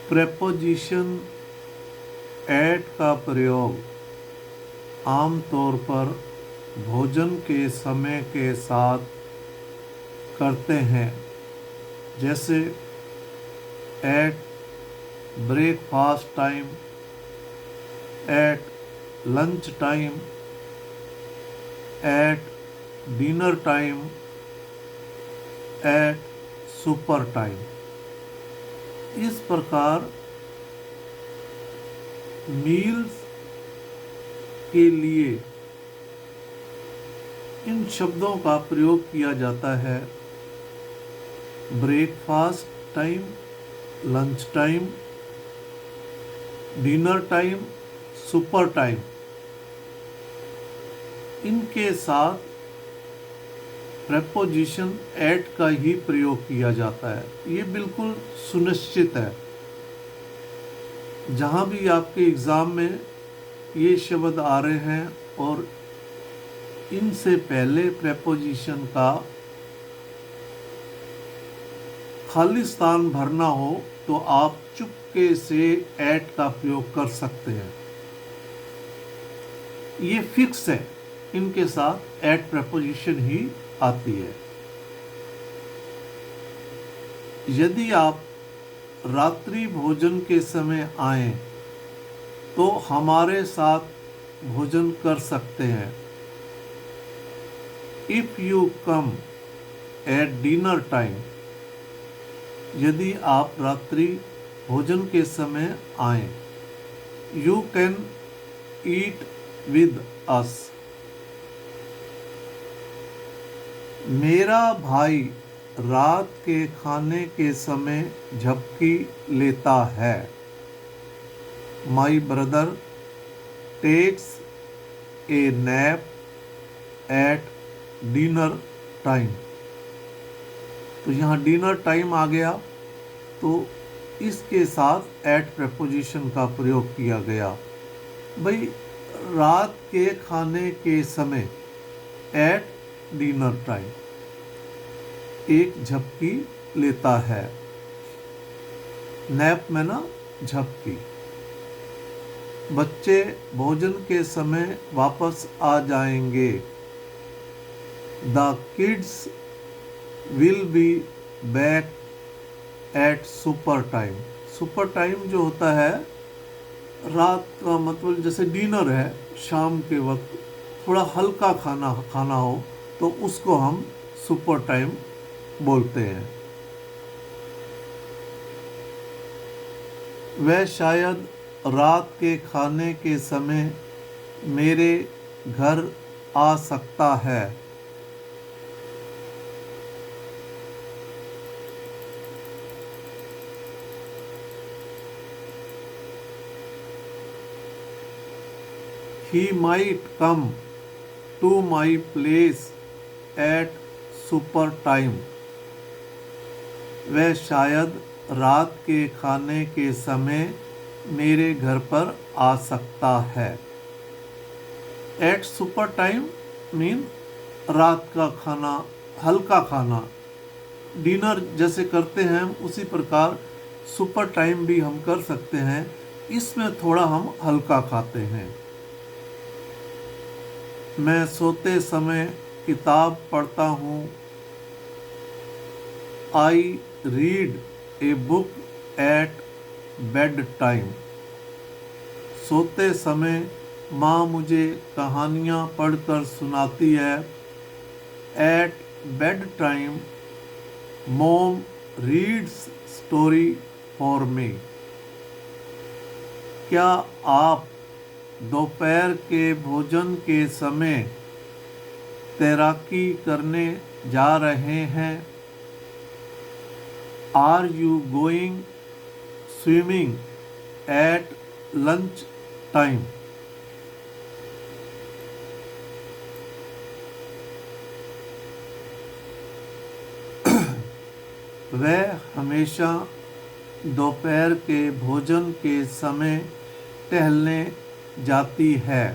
Preposition eight का प्रयोग आमतौर पर भोजन के समय के साथ करते हैं, जैसे at breakfast time, at lunch time, at dinner time, at supper time. इस प्रकार मील्स के लिए इन शब्दों का प्रयोग किया जाता है। Breakfast time, lunch time, dinner time, super time. इनके साथ प्रेपोजिशन एट का ही प्रयोग किया जाता है। ये बिल्कुल सुनिश्चित है। जहाँ भी आपके एग्ज़ाम में ये शब्द आ रहे हैं और इनसे पहले प्रेपोजिशन का खाली स्थान भरना हो तो आप चुपके से एट का प्रयोग कर सकते हैं। ये फिक्स है, इनके साथ एट प्रेपोजिशन ही आती है। यदि आप रात्रि भोजन के समय आएं तो हमारे साथ भोजन कर सकते हैं। If you come eight dinner time, यदि आप रात्रि भोजन के समय आएं। You can eat with us. मेरा भाई रात के खाने के समय झपकी लेता है। My brother takes a nap at dinner time. तो यहाँ डिनर टाइम आ गया तो इसके साथ एट प्रेपोजिशन का प्रयोग किया गया। भाई रात के खाने के समय एट डिनर टाइम एक झपकी लेता है। नैप में ना झपकी। बच्चे भोजन के समय वापस आ जाएंगे। The kids will be back at supper time. Super time जो होता है रात का, मतलब जैसे डिनर है, शाम के वक्त थोड़ा हल्का खाना हो तो उसको हम सुपर टाइम बोलते हैं। वह शायद रात के खाने के समय मेरे घर आ सकता है। He might come to my place at super time. वह शायद रात के खाने के समय मेरे घर पर आ सकता है। एट सुपर टाइम मीन रात का खाना, हल्का खाना। डिनर जैसे करते हैं उसी प्रकार सुपर टाइम भी हम कर सकते हैं। इसमें थोड़ा हम हल्का खाते हैं। मैं सोते समय किताब पढ़ता हूँ। I read a book at bed time. सोते समय माँ मुझे कहानियाँ पढ़कर सुनाती है। At bed time mom reads story for me. क्या आप दोपहर के भोजन के समय तैराकी करने जा रहे हैं? Are you going swimming at lunch time? वह हमेशा दोपहर के भोजन के समय टहलने जाती है।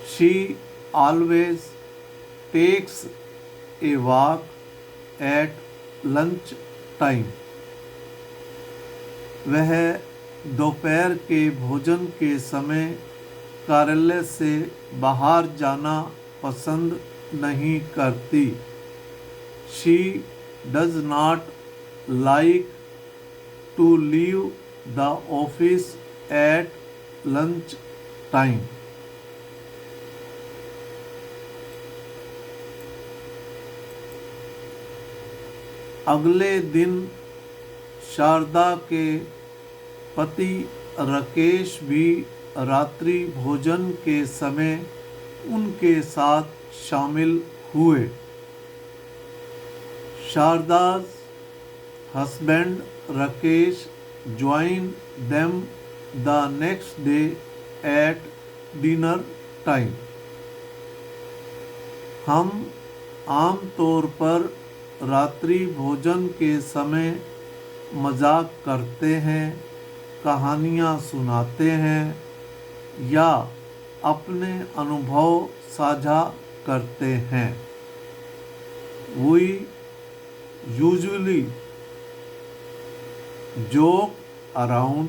She always takes a walk at lunch time. वह दोपहर के भोजन के समय कार्यालय से बाहर जाना पसंद नहीं करती। She does not like to leave the office at lunch time. अगले दिन शारदा के पति राकेश भी रात्रि भोजन के समय उनके साथ शामिल हुए। Sharda's husband Rakesh joined them the next day at dinner time. हम आम तौर पर रात्रि भोजन के समय मजाक करते हैं, कहानियाँ सुनाते हैं या अपने अनुभव साझा करते हैं। We usually joke around.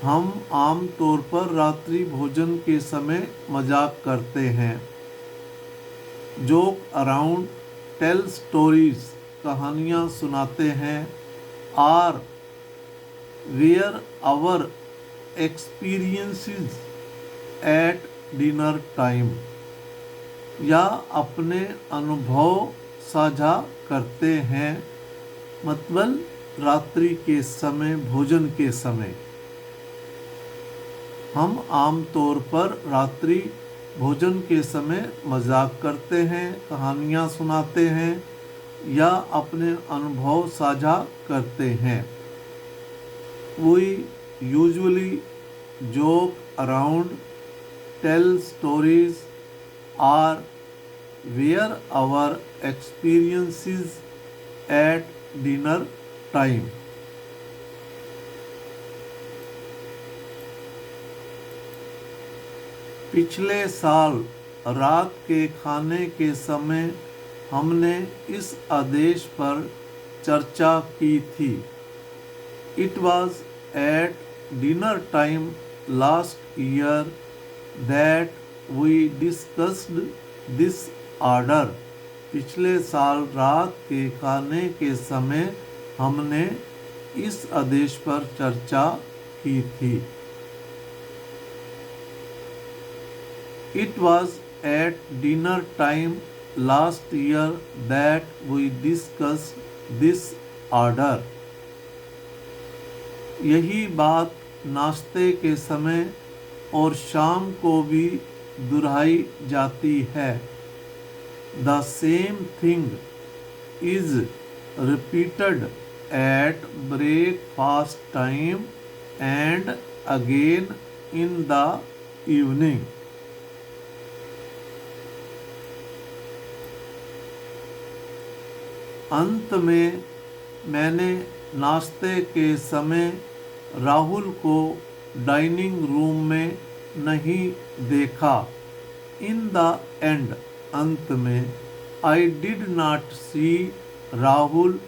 हम आम तौर पर रात्रि भोजन के समय मजाक करते हैं। जोक अराउंड, टेल स्टोरीज, कहानियाँ सुनाते हैं। Are where our experiences at dinner time, या अपने अनुभव साझा करते हैं, मतलब रात्रि के समय, भोजन के समय। हम आम तौर पर रात्रि भोजन के समय मजाक करते हैं, कहानियाँ सुनाते हैं या अपने अनुभव साझा करते हैं। We usually joke around, tell stories, or wear our experiences at dinner time. पिछले साल रात के खाने के समय हमने इस आदेश पर चर्चा की थी। It was at dinner time last year that we discussed this order. पिछले साल रात के खाने के समय हमने इस आदेश पर चर्चा की थी। It was at dinner time last year that we discussed this order. यही बात नाश्ते के समय और शाम को भी दोहराई जाती है। The same thing is repeated at breakfast time and again in the evening. अंत में मैंने नाश्ते के समय राहुल को डाइनिंग रूम में नहीं देखा। इन द एंड, अंत में, I did not see Rahul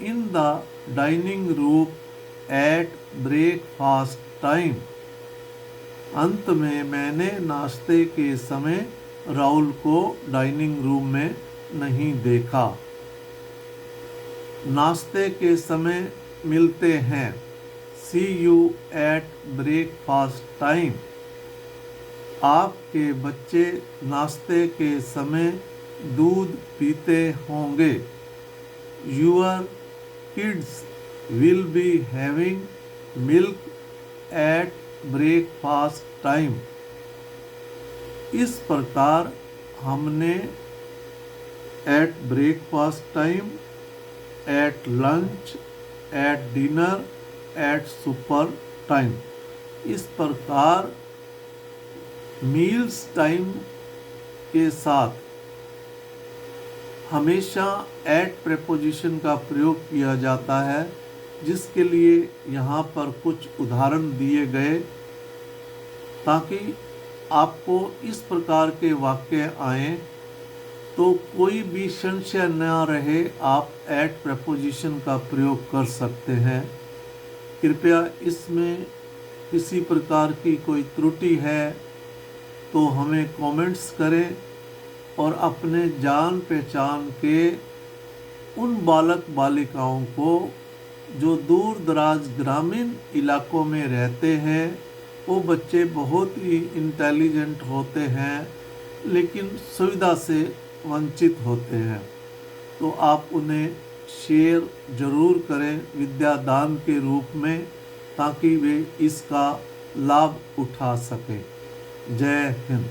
in the dining room at breakfast time. अंत में मैंने नाश्ते के समय राहुल को डाइनिंग रूम में नहीं देखा। नाश्ते के समय मिलते हैं। See you at breakfast time. आपके बच्चे नाश्ते के समय दूध पीते होंगे। Your kids will be having milk at breakfast time. इस प्रकार हमने at breakfast time, at lunch, at dinner, at supper time, इस प्रकार मील्स टाइम के साथ हमेशा एट प्रेपोजिशन का प्रयोग किया जाता है, जिसके लिए यहाँ पर कुछ उदाहरण दिए गए ताकि आपको इस प्रकार के वाक्य आएँ तो कोई भी संशय न रहे, आप एट प्रपोजिशन का प्रयोग कर सकते हैं। कृपया इसमें किसी प्रकार की कोई त्रुटि है तो हमें कमेंट्स करें और अपने जान पहचान के उन बालक बालिकाओं को जो दूर दराज ग्रामीण इलाकों में रहते हैं, वो बच्चे बहुत ही इंटेलिजेंट होते हैं लेकिन सुविधा से वंचित होते हैं, तो आप उन्हें शेयर ज़रूर करें विद्यादान के रूप में, ताकि वे इसका लाभ उठा सकें। जय हिंद।